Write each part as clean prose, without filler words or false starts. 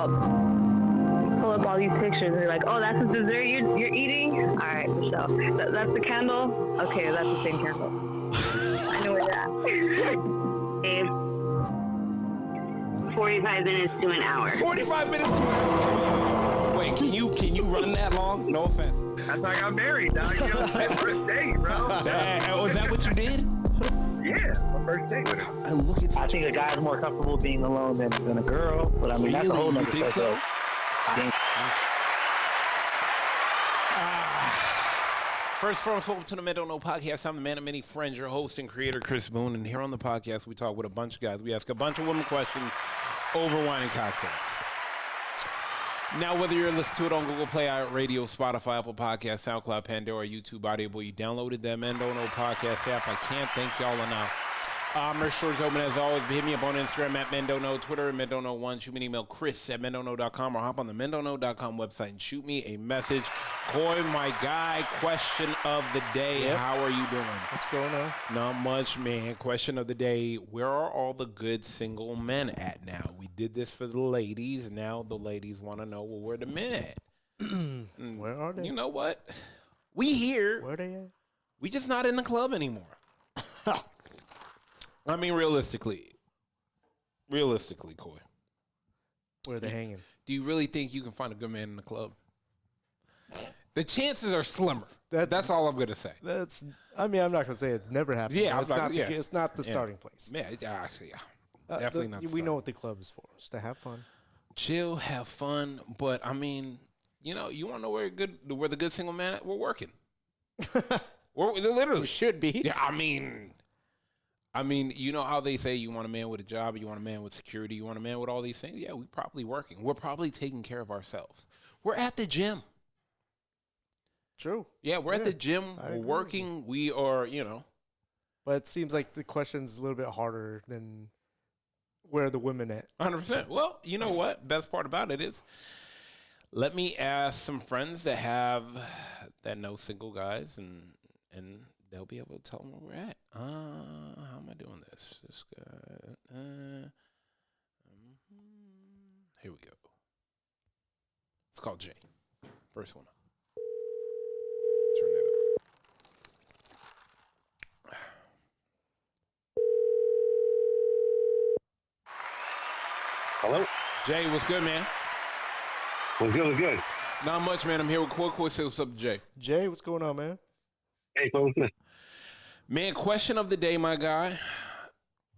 Michelle, pull up all these pictures and you're like, oh, that's the dessert you're eating? All right, Michelle. That's the candle? Okay, that's the same candle. I know where you're at. 45 minutes to an hour. 45 minutes to an hour. Wait, can you run that long? No offense. That's how I got married, dog. You know, my first date, bro. Is that what you did? Yeah, my first date with her. And look at I think a guy's more comfortable being alone than a girl, but I mean, that's a whole you nother think so? First, welcome to the Men Don't Know podcast. I'm the man of many friends, your host and creator, Chris Boone. And here on the podcast, we talk with a bunch of guys. We ask a bunch of women questions over wine and cocktails. Now, whether you're listening to it on Google Play, Radio, Spotify, Apple Podcasts, SoundCloud, Pandora, YouTube, Audible, you downloaded that Men Don't Know podcast app. I can't thank y'all enough. Merch stores open as always. Hit me up on Instagram at Men Don't Know, Twitter at Men Don't Know 1. Shoot me an email, Chris at mendontknow.com, or hop on the mendontknow.com website and shoot me a message. Coy, my guy, question of the day. Yep. How are you doing? What's going on? Not much, man. Question of the day. Where are all the good single men at now? We did this for the ladies. Now the ladies want to know, well, where the men at? Where are they? You know what? We here. Where they at? We just not in the club anymore. I mean, realistically, Coy. Where are they hanging? Do you really think you can find a good man in the club? The chances are slimmer. That's all I'm going to say. I mean, I'm not going to say it never happened. Yeah, it's not the starting place. Yeah, actually, yeah. Definitely not. We know what the club is for. It's to have fun. Chill, have fun. But, I mean, you want to know where the good single man at? We're working. We're literally. We should be. Yeah, I mean, you know how they say you want a man with a job, you want a man with security, you want a man with all these things? Yeah, we're probably working. We're probably taking care of ourselves. We're at the gym. True. Yeah, we're at the gym. We're working. We are, But it seems like the question's a little bit harder than where are the women at? 100%. Well, you know what? Best part about it is, let me ask some friends that know single guys, and they'll be able to tell them where we're at. How am I doing this? This guy. Here we go. It's called Jay. First one up. Turn that up. Hello? Jay, what's good, man? What's good? Not much, man. I'm here with Coy. Say what's up, Jay. Jay, what's going on, man? Hey, what's good? Man, question of the day, my guy.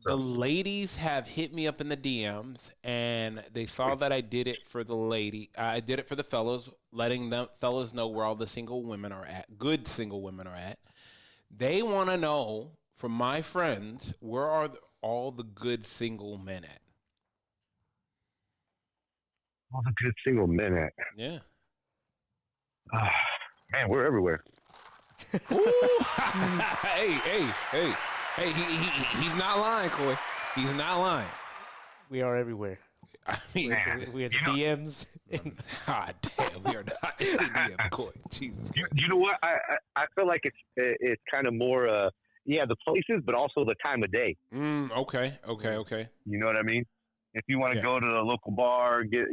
The ladies have hit me up in the DMs, and they saw that I did it for the I did it for the fellas, letting them fellas know where all the single women are at, good single women are at. They want to know from my friends, where are all the good single men at? All the good single men at. Yeah. Man, we're everywhere. Hey, he's not lying, Coy. He's not lying. We are everywhere. I mean, we have the DMs. God damn, we are not in the DMs, Coy. Jesus. You know what? I feel like it's kind of more, the places, but also the time of day. Okay. You know what I mean? If you want to go to the local bar, get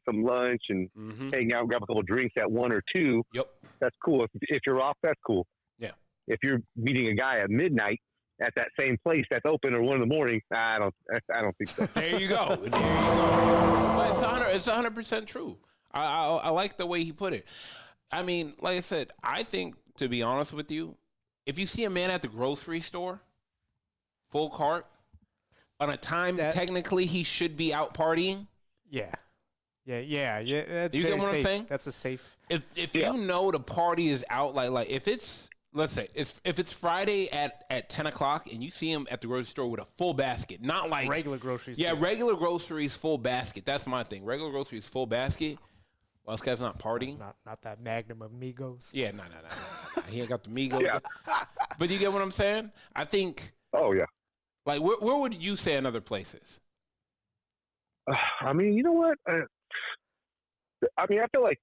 some lunch and hang out, grab a couple drinks at 1 or 2. Yep. That's cool. If you're off, that's cool. Yeah. If you're meeting a guy at midnight at that same place that's open or 1 in the morning, I don't think so. There you go. It's 100% true. I like the way he put it. I mean, like I said, I think, to be honest with you, if you see a man at the grocery store, full cart, on a time technically he should be out partying. Yeah. That's you get what safe. I'm saying? That's a safe. If you know the party is out, like if it's, let's say, if it's Friday at 10 o'clock and you see him at the grocery store with a full basket, not like regular groceries. Yeah, regular groceries, full basket. That's my thing. Regular groceries, full basket. Well, this guy's not partying. Not that Magnum of Migos. Yeah, no. He ain't got the Migos. Yeah. But you get what I'm saying? I think. Oh yeah. Like where would you say another place is? I mean, you know what? I feel like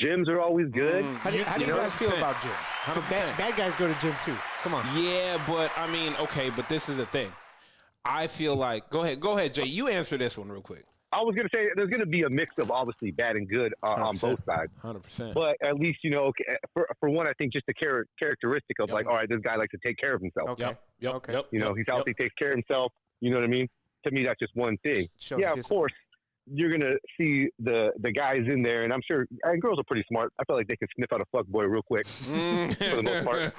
gyms are always good. How do you guys feel about gyms? So bad guys go to gym too. Come on. Yeah, but I mean, okay, but this is the thing. I feel like go ahead, Jay. You answer this one real quick. I was gonna say there's gonna be a mix of obviously bad and good on both sides. 100%. But at least for one, I think just the characteristic of like, all right, this guy likes to take care of himself. Okay. Yep. He's healthy, takes care of himself. You know what I mean? To me, that's just one thing. Of course, you're gonna see the guys in there, and I'm sure girls are pretty smart. I feel like they can sniff out a fuck boy real quick for the most part.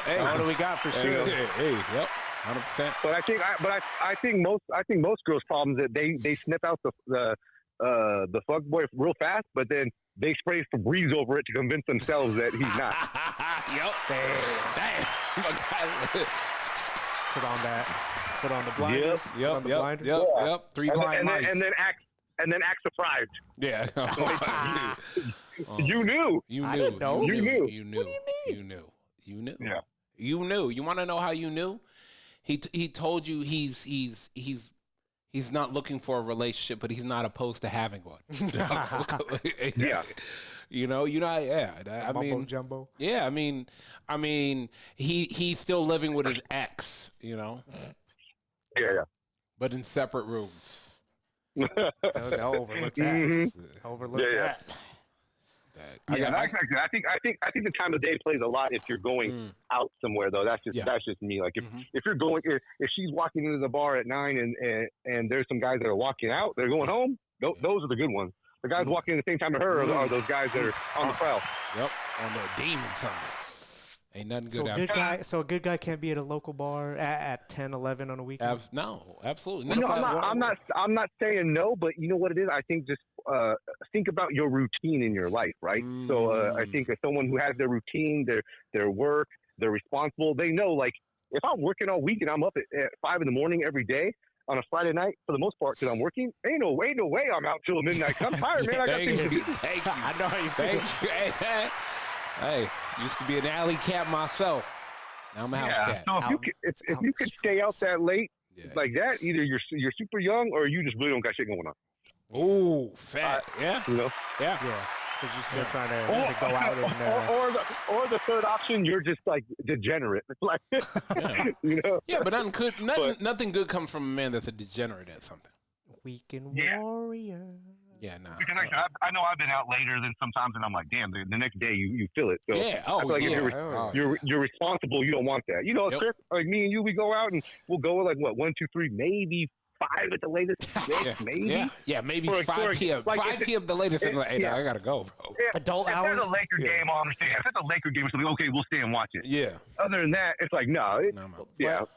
Hey, what do we got for sure? Hey, yep. 100%. But I think most girls' problems that they sniff out the fuck boy real fast, but then they spray Febreze over it to convince themselves that he's not. Yep. Damn. Put on the blinders. Yep. Three blind mice. And then act surprised. Yeah. You knew. I didn't know. You knew. You knew. You knew. You knew. Yeah. You knew. You want to know how you knew? He told you he's not looking for a relationship, but he's not opposed to having one. Yeah. I mean, jumbo. Yeah, I mean, he's still living with his ex, Yeah. but in separate rooms. They'll overlook that. Mm-hmm. Overlook that. Exactly. I think the time of day plays a lot if you're going out somewhere though. That's just me. Like if you're going if she's walking into the bar at 9 and there's some guys that are walking out, they're going home. Those are the good ones. The guys walking at the same time to her are those guys that are on the prowl. Yep, on the demon time. Ain't nothing good out there. So a good guy can't be at a local bar at 10, 11 on a weekend? No, absolutely. No, I'm not saying no, but you know what it is? I think just think about your routine in your life, right? So I think as someone who has their routine, their work, they're responsible, they know, like, if I'm working all week and I'm up at 5 in the morning every day, on a Friday night, for the most part, because I'm working, ain't no way I'm out till midnight. I'm tired, man. I got things to do. Thank you. I know how you feel. Thank you. Hey, used to be an alley cat myself. Now I'm a house cat. So if you could stay out that late like that, either you're super young or you just really don't got shit going on. Ooh, fat. Yeah. You know? Yeah. Because you're still trying to go out and... or the third option, you're just like degenerate. Like, you know? Yeah, but nothing good comes from a man that's a degenerate at something. Weekend warrior. Yeah, nah. Because I know I've been out later than sometimes, and I'm like, damn, the next day you feel it. So yeah. I feel like if you're responsible, you don't want that. You know, Chris, like me and you, we go out and we'll go like what 1, 2, 3, maybe 5 at the latest. Maybe. Yeah, maybe 5 p.m. Like 5 p.m. the latest. And like, hey, I gotta go, bro. Adult if hours. If there's a Laker game, I'll understand. If it's a Laker game, it's like, okay, we'll stay and watch it. Yeah. Other than that, it's like, no.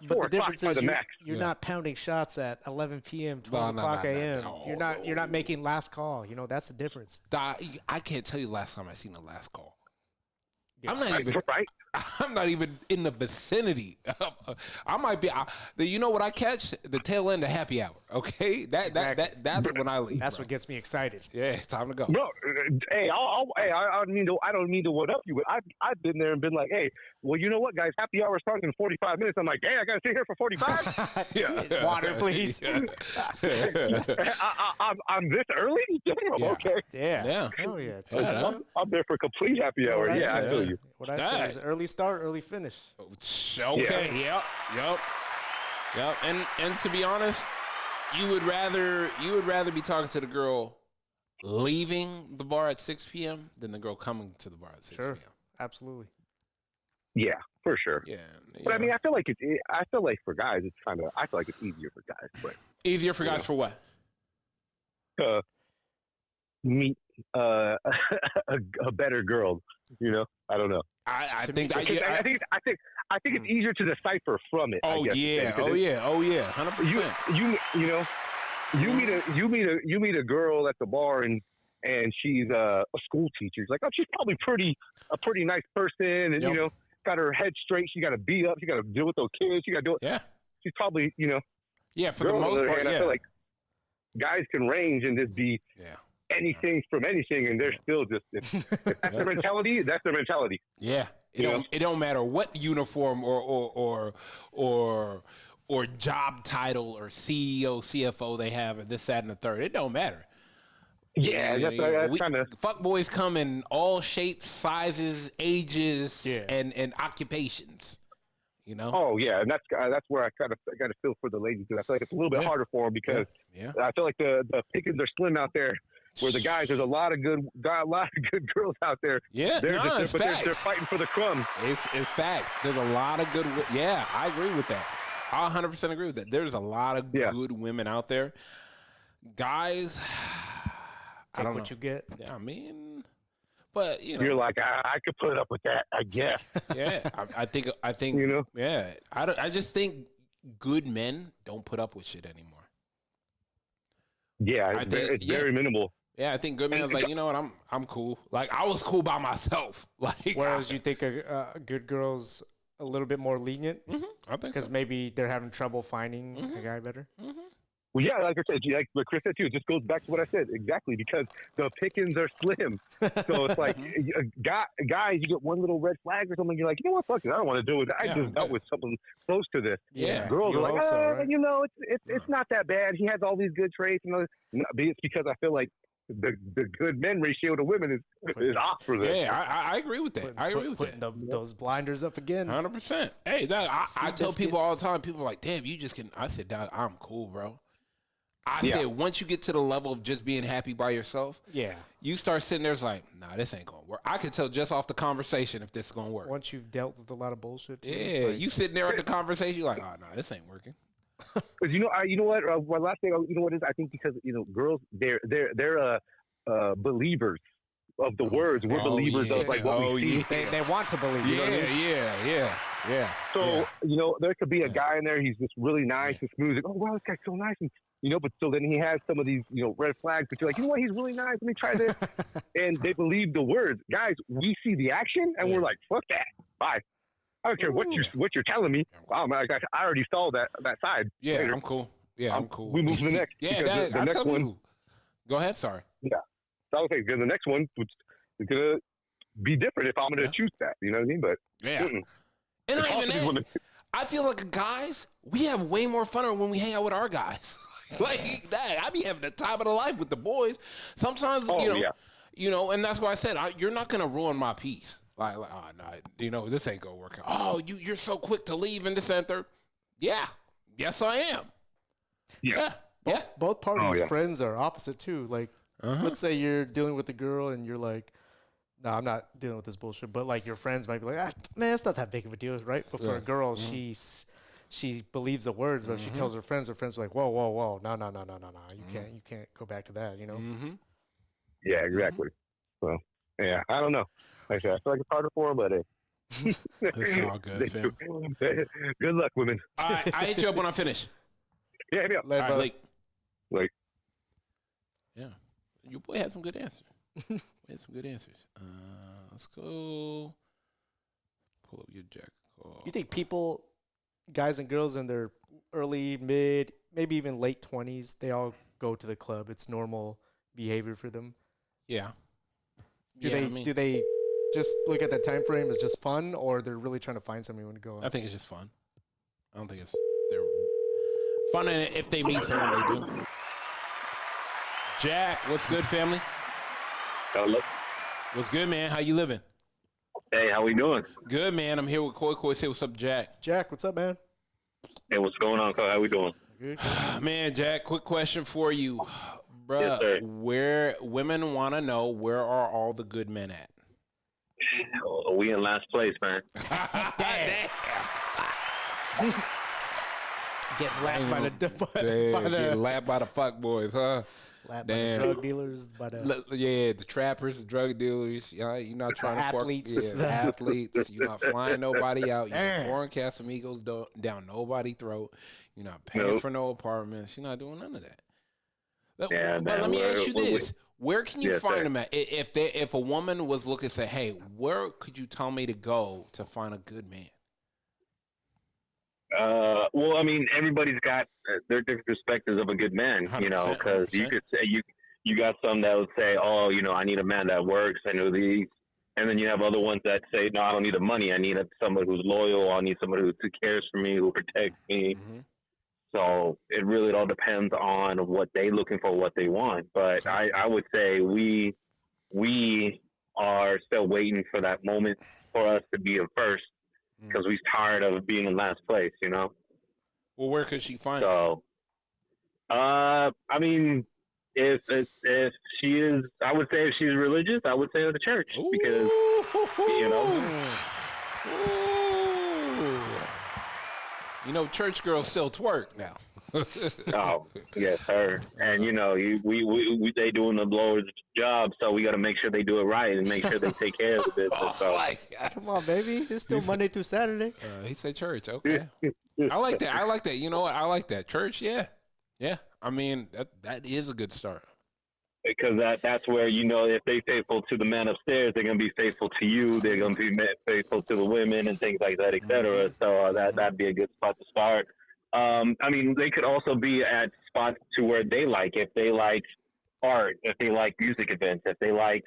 But the difference is the you're not pounding shots at 11 p.m., 12 o'clock a.m. You're not making last call. You know, that's the difference. I can't tell you the last time I seen the last call. Yeah. I'm not even in the vicinity. I might be. You know what I catch? The tail end of happy hour. Okay, that's when I leave. That's what gets me excited. Yeah, it's time to go. Bro, hey, I don't mean to one up you, but I've been there and been like, hey, well, you know what, guys? Happy hour starts in 45 minutes. I'm like, hey, I gotta sit here for 45. Water, please. I'm this early. Okay. Yeah. Oh yeah. I'm there for complete happy hour. Yeah, I feel you. What I say is early start, early finish. Okay. Yep. And to be honest, you would rather be talking to the girl leaving the bar at 6 p.m. than the girl coming to the bar at 6 p.m. Absolutely. Yeah, for sure. Yeah. But I mean, I feel like for guys, it's I feel like it's easier for guys. But easier for guys for what? Meet a better girl. You know, I don't know. I think it's easier to decipher from it. Oh yeah, 100%. You meet a girl at the bar and she's a school teacher. It's like, oh, she's probably a pretty nice person, and you know, got her head straight. She got to be up. She got to deal with those kids. She got to do it. Yeah, she's probably Yeah, for the most part, I feel like guys can range and just be anything from anything, and they're still just if that's their mentality. That's their mentality. Yeah, it don't matter what uniform or job title or CEO, CFO they have, or this, that, and the third. It don't matter. Yeah, that's kind of fuck boys come in all shapes, sizes, ages, and occupations. You know? Oh yeah, and that's where I kind of got to feel for the ladies because I feel like it's a little bit harder for them because I feel like the pickings are slim out there. Where the guys, there's a lot of good girls out there. Yeah, they're fighting for the crumbs. It's facts. There's a lot of good. Yeah, I agree with that. I 100% agree with that. There's a lot of good women out there. Guys, I don't know what you get. Yeah, I mean, but you know, you're like I could put up with that, I guess. Yeah, I think you know. Yeah, I just think good men don't put up with shit anymore. Yeah, it's very minimal. Yeah, I think good men is like, you know what, I'm cool. Like I was cool by myself. Like whereas you think a good girl's a little bit more lenient. Mm-hmm. I think because maybe they're having trouble finding a guy better. Mm-hmm. Well, yeah, like I said, like what Chris said too, it just goes back to what I said exactly because the pickings are slim. So it's like guys, you get one little red flag or something, you're like, you know what, fuck it, I don't want to deal with it. I just dealt with something close to this. Yeah, girls are like, right? you know, it's not that bad. He has all these good traits. You know, it's because I feel like the good men ratio to women is off for this. Yeah, I agree with that. I agree with that. Those blinders up again. 100%. Hey, I tell people all the time. People are like, damn, you just can. I said, I'm cool, bro. I said, once you get to the level of just being happy by yourself, you start sitting there, it's like, nah, this ain't gonna work. I can tell just off the conversation if this is gonna work. Once you've dealt with a lot of bullshit, too, like, you sitting there at the conversation, you're like, oh, nah, this ain't working. Because you know what? One last thing, you know what it is? I think because girls, they're believers of the words. We're believers of like what we see. They want to believe. You know what I mean? Yeah. So there could be a guy in there. He's just really nice and smooth. Like, oh wow, this guy's so nice, and but so then he has some of these red flags. But you're like, you know what? He's really nice. Let me try this, and they believe the words. Guys, we see the action, and we're like, fuck that, bye. I don't care what you're telling me. Wow, man, I already saw that side. Yeah, later. I'm cool. Yeah, I'm cool. We move to the next. The next one. Go ahead. Sorry. Yeah, so I was saying because the next one is gonna be different if I'm gonna choose that. You know what I mean? But and not even that. I feel like guys, we have way more fun when we hang out with our guys. Like that, I be having the time of the life with the boys. Sometimes, and that's why I said you're not gonna ruin my peace. Like, no, this ain't gonna work out. Oh, you're so quick to leave and this and third. Yeah, yes, I am. Yeah. Both parties' friends are opposite too. Like, let's say you're dealing with a girl and you're like, no, I'm not dealing with this bullshit. But like your friends might be like, man, it's not that big of a deal, right? But for a girl, she believes the words, but if she tells her friends are like, whoa, no, you can't go back to that, Yeah, exactly. So yeah, I don't know. Like I said, I feel like it's harder for them, but it's all good, fam. Good luck, women. All right, I hit you up when I finish. Yeah, all right, Late. Yeah, your boy had some good answers. Let's go. Pull up your jack call. You think people, guys and girls in their early, mid, maybe even late 20s, they all go to the club? It's normal behavior for them. Yeah. Do they just look at that time frame as just fun, or they're really trying to find somebody when to go out? I think it's just fun. I don't think they're fun, and if they meet someone, they do. Jack, what's good, family? Hello. What's good, man? How you living? Hey, how we doing? Good, man. I'm here with Koi. Koi, say what's up, Jack. Jack, what's up, man? Hey, what's going on, Koi? How we doing? Good. Man, Jack, quick question for you. Bruh, yes, sir. Where women want to know, where are all the good men at? We in last place, man. Damn. Getting lapped by the fuck boys, huh? Lapped by the drug dealers, the trappers, the drug dealers. You're not trying to athletes. The athletes. You're not flying nobody out. You're not pouring Casamigos down nobody's throat. You're not paying for no apartments. You're not doing none of that. But let me ask you this: where can you find them at? If a woman was looking to say, "Hey, where could you tell me to go to find a good man?" Well, I mean, everybody's got their different perspectives of a good man, because you could say you got some that would say, "Oh, I need a man that works. I know these," and then you have other ones that say, "No, I don't need the money. I need somebody who's loyal. I need somebody who cares for me, who protects me." Mm-hmm. So it really all depends on what they're looking for, what they want. But I would say we are still waiting for that moment for us to be the first because we're tired of being in last place, you know? Well, where could she find it? So, I mean, if she is, I would say if she's religious, I would say to the church because, you know. Ooh. You know, church girls still twerk now. Oh, yes, sir. And you know, we they doing the Lord's job, so we got to make sure they do it right and make sure they take care of the business. So. Come on, baby. It's still Monday through Saturday. He said church. Okay. I like that. You know what? I like that. Church, yeah. Yeah. I mean, that is a good start. Because that's where, you know, if they faithful to the man upstairs, they're going to be faithful to you. They're going to be faithful to the women and things like that, et cetera. So that'd be a good spot to start. I mean, they could also be at spots to where they like, if they like art, if they like music events, if they like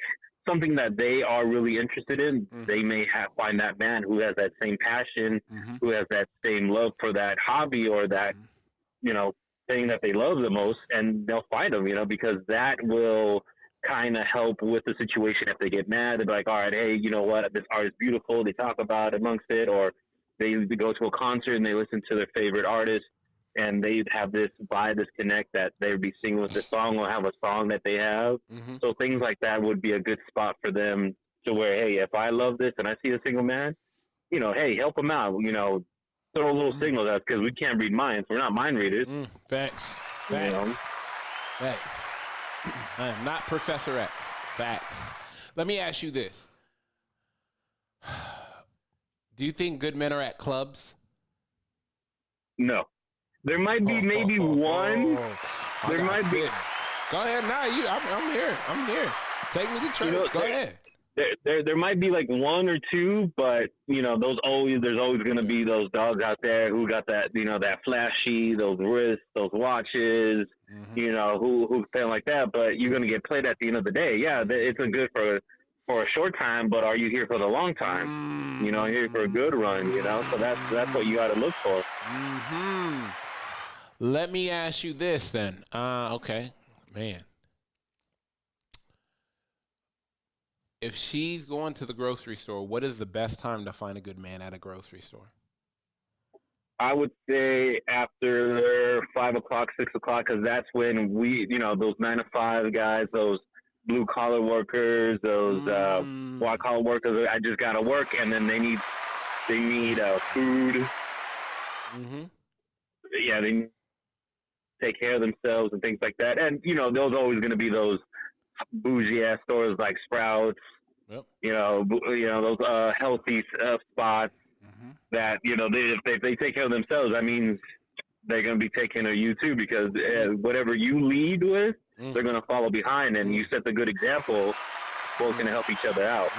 something that they are really interested in, they may find that man who has that same passion, who has that same love for that hobby or that, you know, thing that they love the most, and they'll find them, you know, because that will kind of help with the situation. If they get mad, they'll be like, all right, hey, you know what, this art is beautiful. They talk about amongst it, or they go to a concert and they listen to their favorite artist and they have this vibe, this connect that they would be singing with the song or have a song that they have. So things like that would be a good spot for them to where, hey, if I love this and I see a single man, you know, hey, help them out, you know, throw a little signal at us because we can't read minds. We're not mind readers. Facts. You know? Facts. I am not Professor X. Facts. Let me ask you this. Do you think good men are at clubs? No. There might be maybe one. There might be. Go ahead. Nah, I'm here. I'm here. Take me to church. You know, go ahead. There might be like one or two, but you know, there's always going to be those dogs out there who got that, you know, that flashy, those wrists, those watches, you know, who feel like that. But you're going to get played at the end of the day. Yeah, it's a good for a short time, but are you here for the long time? You know, here for a good run. You know, so that's what you got to look for. Let me ask you this then. Okay, man. If she's going to the grocery store, what is the best time to find a good man at a grocery store? I would say after 5 o'clock, 6 o'clock, because that's when we, you know, those 9 to 5 guys, those blue collar workers, those white collar workers. I just gotta work, and then they need food. Yeah, they take care of themselves and things like that. And you know, there's always going to be those bougie ass stores like Sprouts. You know those healthy spots that, you know, if they take care of themselves, that means they're going to be taking care of you too, because whatever you lead with, they're going to follow behind, and you set the good example. Both going to help each other out.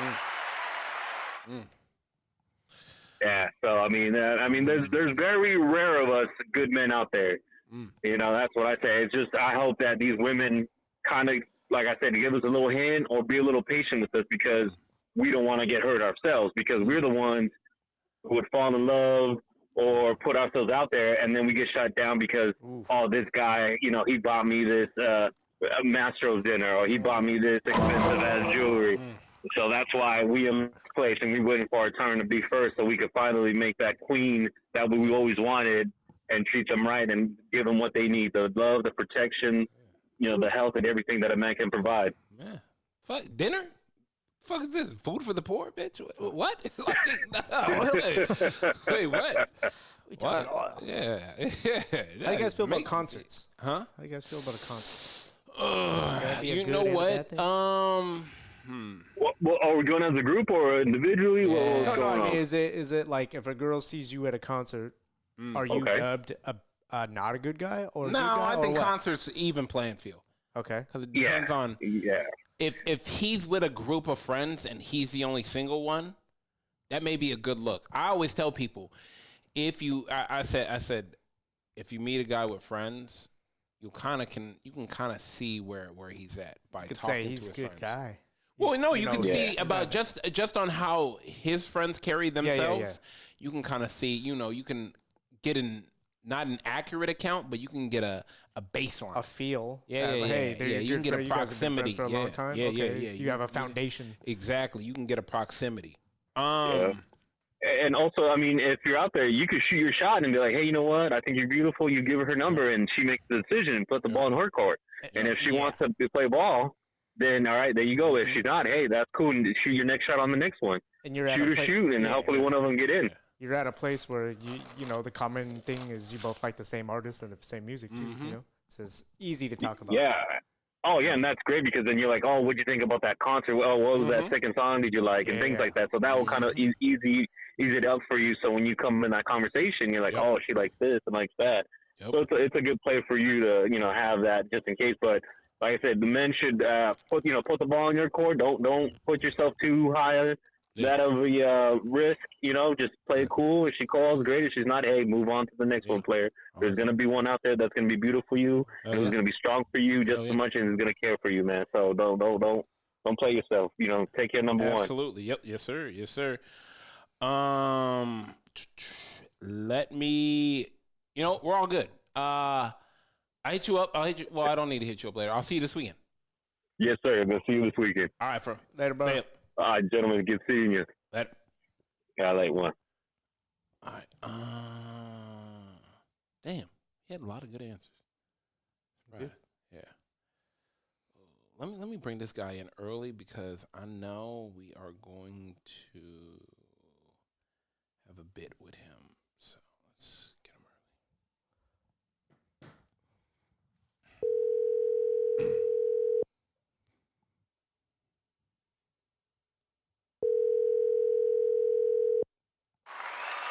Yeah, so I mean, there's very rare of us good men out there. You know, that's what I say. It's just I hope that these women kind of, like I said, give us a little hint or be a little patient with us, because we don't want to get hurt ourselves, because we're the ones who would fall in love or put ourselves out there, and then we get shut down because, oh, this guy, you know, he bought me this Mastro's dinner, or he bought me this expensive ass jewelry. So that's why we in this place, and we're waiting for our turn to be first, so we could finally make that queen that we always wanted, and treat them right and give them what they need: the love, the protection, you know, the health, and everything that a man can provide. Yeah. Fuck dinner. Fuck is this? Food for the poor, bitch? What? Wait, what? What? Yeah. How you guys feel about concerts? Huh? How you guys feel about a concert? You know what? Well, are we going as a group or individually? Yeah. No, I mean, is it like if a girl sees you at a concert, are you dubbed not a good guy or a good guy, I think concerts even playing field. Okay, because it depends on if he's with a group of friends and he's the only single one, that may be a good look. I always tell people, if you, I said, if you meet a guy with friends, you can kind of see where he's at by talking to his friends. He's a good guy. Well, no, you can see about just on how his friends carry themselves. You can kind of see, you know, you can get not an accurate account, but you can get a baseline, a feel. Hey, you can get a proximity for a long time. Yeah. You have a foundation. Exactly, you can get a proximity. And And also, I mean, if you're out there, you could shoot your shot and be like, hey, you know what? I think you're beautiful. You give her number, and she makes the decision and put the ball in her court. And if she wants to play ball, then all right, there you go. If she's not, hey, that's cool. And shoot your next shot on the next one. And you're shoot, and hopefully one of them get in. You're at a place where you know the common thing is you both like the same artist and the same music too. You know, so it's easy to talk about. Yeah. Oh yeah, and that's great because then you're like, oh, what'd you think about that concert? Oh, what was that second song did you like, and things like that. So that will kind of ease it up for you. So when you come in that conversation, you're like, oh, she likes this and likes that. So it's a good play for you to have that just in case. But like I said, the men should put the ball in your court. Don't put yourself too high that of a risk. Just play it cool. If she calls, great. If she's not, hey, move on to the next one player. There's gonna be one out there that's gonna be beautiful for you and who's gonna be strong for you just as much as is gonna care for you, man. So don't play yourself. Take care number one. Absolutely. Yep. Yes, sir. Yes, sir. Let me. We're all good. I hit you up. Well, I don't need to hit you up later. I'll see you this weekend. Yes, sir. I'm gonna see you this weekend. All right, bro. Later, bro. All right, gentlemen. Good seeing you. Later. Got late one. All right. Damn. He had a lot of good answers. Right. Yeah. Let me bring this guy in early because I know we are going to have a bit with him. So let's get him early.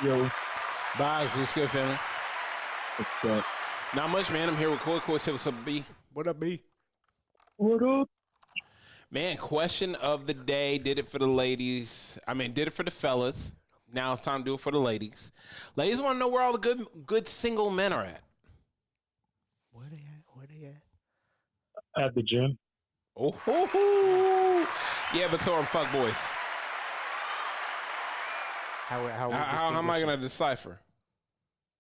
Yo. Bye. What's good, family? What's up? Not much, man. I'm here with Coy. Coy, say what's up, B? What up, B? What up? Man, question of the day. Did it for the ladies. Did it for the fellas. Now it's time to do it for the ladies. Ladies want to know where all the good single men are at. Where they at? At the gym. Oh, yeah, but so are fuck boys. How am I going to decipher?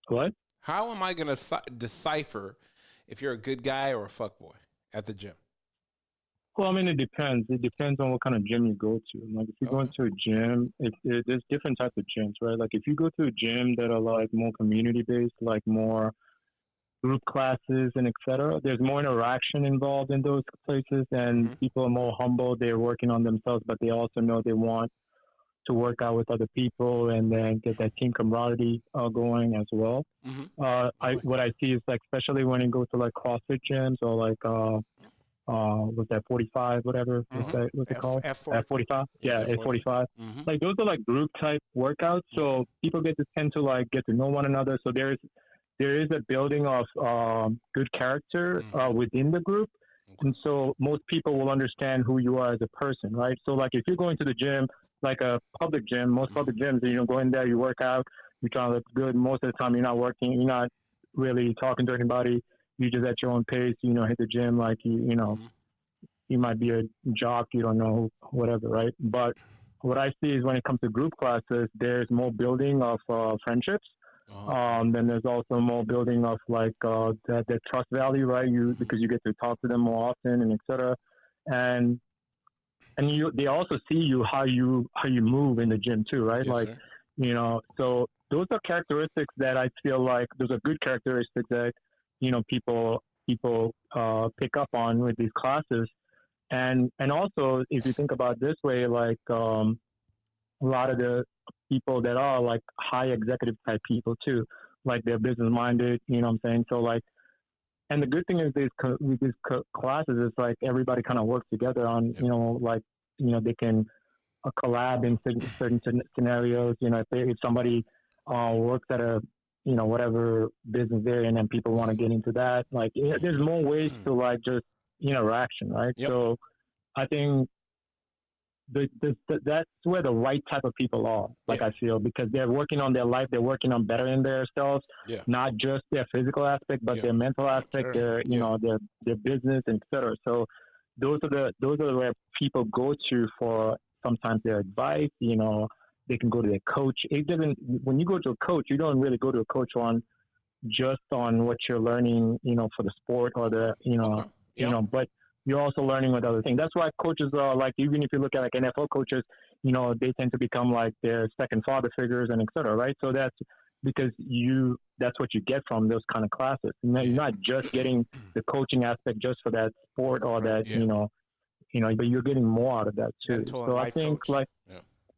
What? How am I going to decipher if you're a good guy or a fuck boy at the gym? Well, it depends. It depends on what kind of gym you go to. Like, if you go into a gym, there's different types of gyms, right? Like, if you go to a gym that are, like, more community-based, like, more group classes and et cetera, there's more interaction involved in those places, and people are more humble. They're working on themselves, but they also know they want to work out with other people and then get that team camaraderie going as well. What I see is, like, especially when you go to, like, CrossFit gyms or, like, what's that, 45, whatever? What's it called? F45? Yeah, F45. Like, those are, like, group type workouts. So people tend to, like, get to know one another. So there is a building of good character within the group. And so most people will understand who you are as a person, right? So, like, if you're going to the gym, like a public gym, most public gyms, go in there, you work out, you try to look good. Most of the time, you're not working, you're not really talking to anybody. You just at your own pace, hit the gym like you might be a jock, you don't know, whatever, right? But what I see is when it comes to group classes, there's more building of friendships. Then there's also more building of like that trust value, right? Because you get to talk to them more often and et cetera. And they also see you how you move in the gym too, right? Yes, like, sir. So those are characteristics that I feel like those are good characteristics that people pick up on with these classes. And also, if you think about it this way, like a lot of the people that are like high executive type people too, like they're business minded, you know what I'm saying? So like, and the good thing is with these classes is like everybody kind of works together on, they can collab in certain scenarios. If somebody works at a, whatever business they're in and people want to get into that, like there's more ways to like just interaction, right? Yep. So I think that's where the right type of people are, like I feel, because they're working on their life, they're working on bettering themselves, not just their physical aspect, but their mental aspect, their their business, and et cetera. So those are where people go to for sometimes their advice. They can go to their coach. When you go to a coach, you don't really go to a coach just on what you're learning, for the sport or the, but you're also learning with other things. That's why coaches are like, even if you look at like NFL coaches, they tend to become like their second father figures and et cetera, right? So that's because that's what you get from those kind of classes. You're not just getting the coaching aspect just for that sport or that, but you're getting more out of that too. Mental so I think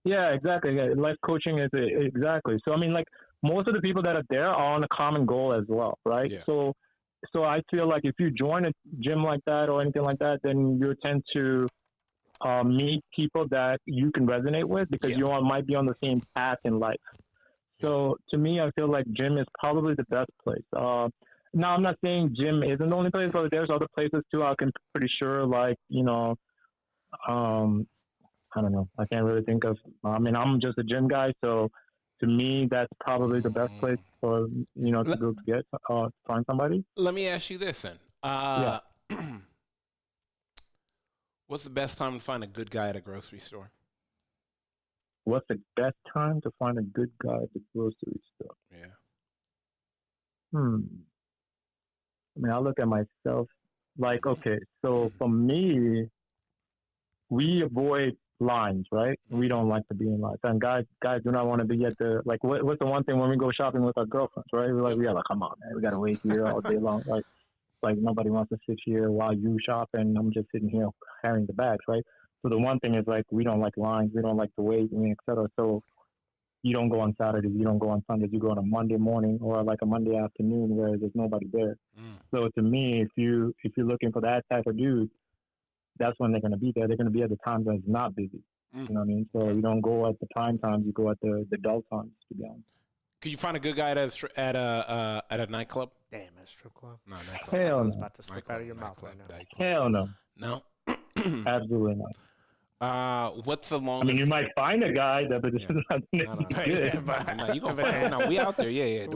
exactly. Yeah, life coaching is exactly. So, I mean, like most of the people that are there are on a common goal as well, right? Yeah. So I feel like if you join a gym like that or anything like that, then you tend to meet people that you can resonate with because you all might be on the same path in life. So to me, I feel like gym is probably the best place. Now, I'm not saying gym isn't the only place, but there's other places too. I'm pretty sure, like, I don't know. I can't really think of. I mean, I'm just a gym guy, so to me, that's probably the best place for to go get find somebody. Let me ask you this then. What's the best time to find a good guy at a grocery store? What's the best time to find a good guy at the grocery store? Yeah. I mean, I look at myself like, okay, so for me, we avoid lines, right? We don't like to be in lines. And guys do not want to be at the, like, what's the one thing when we go shopping with our girlfriends, right? We're like, come on, man, we got to wait here all day long. Like nobody wants to sit here while you shop and I'm just sitting here carrying the bags, right? So the one thing is, like, we don't like lines, we don't like to wait, et cetera. So you don't go on Saturdays, you don't go on Sundays, you go on a Monday morning or like a Monday afternoon where there's nobody there. So to me, if you're looking for that type of dude, that's when they're going to be there. They're going to be at the times when it's not busy. You know what I mean? So you don't go at the prime times, you go at the dull times, to be honest. Could you find a good guy at a nightclub? Damn, at a strip club? No, nightclub. Hell I was no. about to slip out of your mouth right now. Hell no. No? Absolutely not. What's the longest? I mean, you might find a guy that, but it's not good. No, you gonna find. No, we out there. Yeah.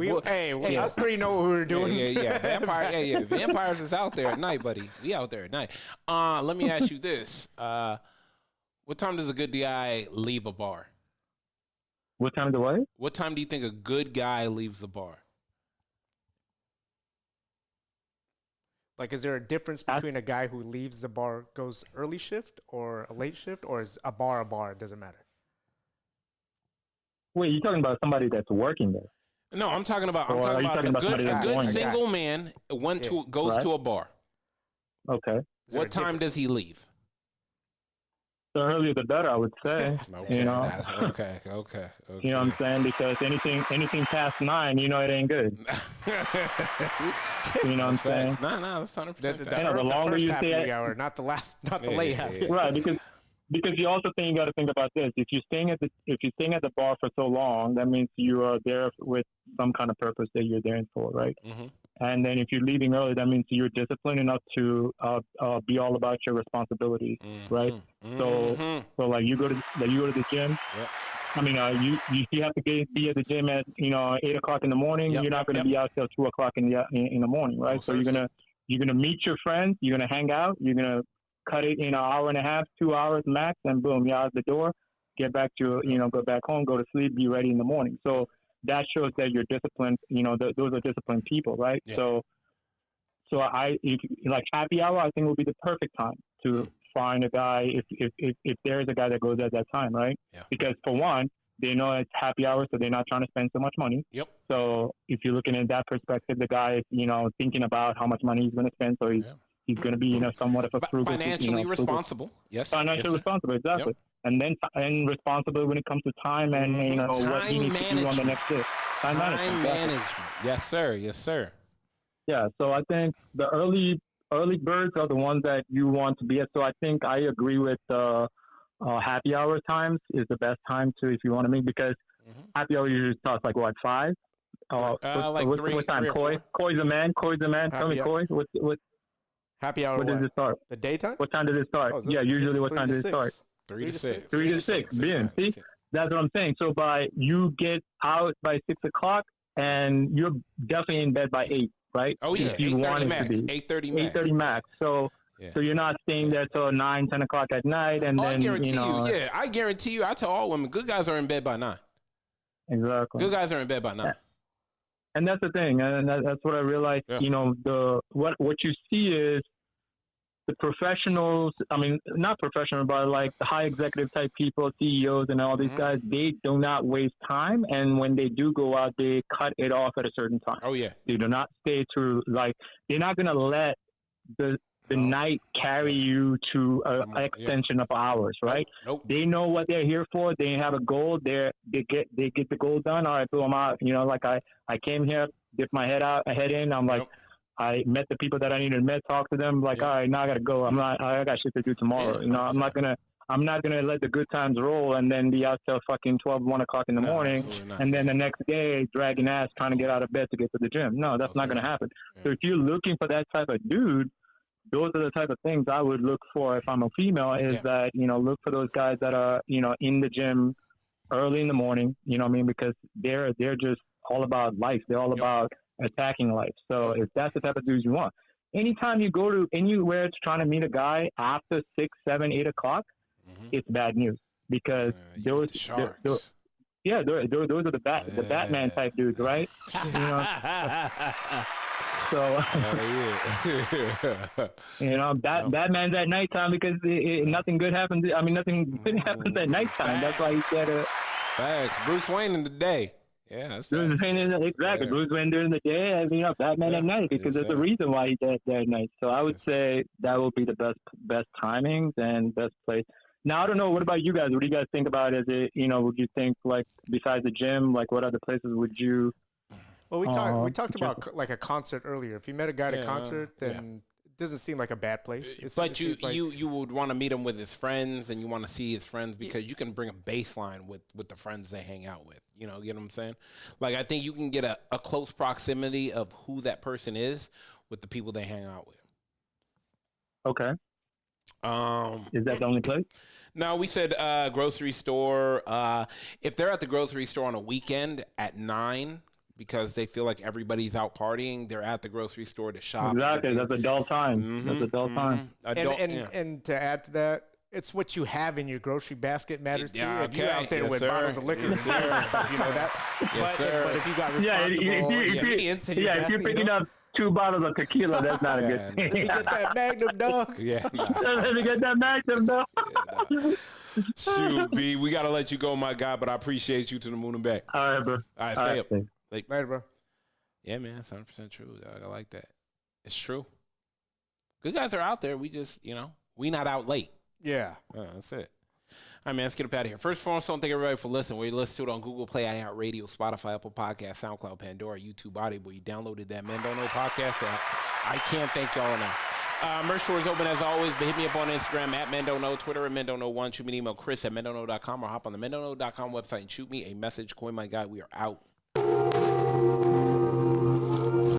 Us three know what we're doing. Yeah. Vampire. Vampires is out there at night, buddy. We out there at night. Let me ask you this: what time does a good guy leave a bar? What time do what? What time do you think a good guy leaves a bar? Like, is there a difference between a guy who leaves the bar, goes early shift or a late shift, or is a bar? It doesn't matter? Wait, you're talking about somebody that's working there? No, I'm talking about a good single man goes to a bar. Okay. What time does he leave? The earlier the better, I would say. Okay. You know what I'm saying? Because anything past 9, it ain't good. You know what I'm saying? No, that's 100%. The longer you stay at hour, not the late half. Right, because you also you got to think about this. If you're staying at the bar for so long, that means you are there with some kind of purpose that you're there for, right? Mm-hmm. And then if you're leaving early, that means you're disciplined enough to be all about your responsibilities, right? So like you go to the gym. Yep. I mean, you have to be at the gym at 8:00 in the morning. You're not going to be out till 2:00 in the morning, right? So you're gonna meet your friends. You're gonna hang out. You're gonna cut it in an hour and a half, 2 hours max, and boom, you're out the door. Get back to go back home, go to sleep, be ready in the morning. So that shows that you're disciplined. Those are disciplined people, right? Yeah. So like happy hour, I think would be the perfect time to find a guy if there's a guy that goes at that time, right? Yeah. Because for one, they know it's happy hour, so they're not trying to spend so much money. Yep. So if you're looking at that perspective, the guy is thinking about how much money he's going to spend, so he's going to be somewhat of a frugal, financially responsible. Yes. Financially responsible, exactly. Yep. And responsible when it comes to time and what he needs to do on the next day. Time management. Yes, sir. Yeah. So I think the early birds are the ones that you want to be at. So I think I agree with happy hour times is the best time if you want to meet, because happy hour usually starts like what, 5? What time? Koi's a man. Tell me, Koi. What? Happy hour. What does it start? The daytime? What time does it start? Usually what time does it start? 3 to 6. 3 to 6. Bien. See, that's what I'm saying. So you get out by 6 o'clock, and you're definitely in bed by 8, right? Oh yeah, 8:30 max. 8:30 max. 8:30 max. So you're not staying there till 9, 10 o'clock at night, and then I guarantee you. I tell all women, good guys are in bed by 9. Exactly. Good guys are in bed by 9. And that's the thing, and that's what I realized. Yeah. What you see is the professionals, I mean, not professional, but like the high executive type people, CEOs and all these guys, they do not waste time. And when they do go out, they cut it off at a certain time. Oh, yeah. They do not stay through, like, they're not going to let the night carry you to an extension of hours, right? Nope. They know what they're here for. They have a goal. They get the goal done. All right, boom, I'm out. You know, like I came here, dipped my head in. I'm like, I met the people that I needed to meet, talk to them. Like, all right, now I got to go. I got shit to do tomorrow. You know, I'm not gonna let the good times roll and then be out till fucking 12, 1 o'clock in the morning, and then the next day dragging ass trying to get out of bed to get to the gym. No, that's not gonna happen. So if you're looking for that type of dude, those are the type of things I would look for if I'm a female. Is that, you know, look for those guys that are, you know, in the gym early in the morning. You know what I mean? Because they're just all about life. They're all about attacking life. So if that's the type of dudes you want, anytime you go to anywhere to trying to meet a guy after 6, 7, 8 o'clock, it's bad news, because those are the Batman type dudes, right? You know? So you know, Batman's at nighttime because nothing good happens. I mean, nothing good happens at nighttime. That's why he said facts. Bruce Wayne in the day. Yeah, that's Bruce Wayne exactly. Yeah. Bruce Wayne during the day, and, you know, Batman at night, because there's a reason why he's there at night. So I would say that would be the best timings and best place. Now, I don't know. What about you guys? What do you guys think about? Is it, you know, would you think, like, besides the gym, like, what other places would you? Well, we talked about like a concert earlier. If you met a guy at a concert, then it doesn't seem like a bad place. But you would want to meet him with his friends, and you want to see his friends, because you can bring a baseline with the friends they hang out with. You know, get what I'm saying? Like, I think you can get a close proximity of who that person is with the people they hang out with. Okay. Is that the only place? No, we said grocery store. If they're at the grocery store on a weekend at 9, because they feel like everybody's out partying, they're at the grocery store to shop. Exactly, that's adult time. That's adult time. And to add to that, it's what you have in your grocery basket matters too. If you're out there with bottles of liquor and beers and stuff, you know that. But if you got responsible ingredients, if you're picking up 2 bottles of tequila, that's not a good thing. Let me get that Magnum, dog. Let me get that Magnum, dog. Shoot, B, we got to let you go, my guy, but I appreciate you to the moon and back. All right, bro. All right, stay up. Like, later, bro. Yeah, man, that's 100% true, dog. I like that. It's true. Good guys are out there. We just, you know, we not out late. Yeah. That's it. All right, man, let's get up out of here. First, thank everybody for listening. We listen to it on Google Play, iHeartRadio, Spotify, Apple Podcasts, SoundCloud, Pandora, YouTube, Audible. You downloaded that Men Don't Know podcast app. I can't thank y'all enough. Merch store is open as always, but hit me up on Instagram at Men Don't Know, Twitter at Men Don't Know 1. Shoot me an email, Chris at MenDon'tKnow.com, or hop on the MenDon'tKnow.com website and shoot me a message. Coin my guy. We are out.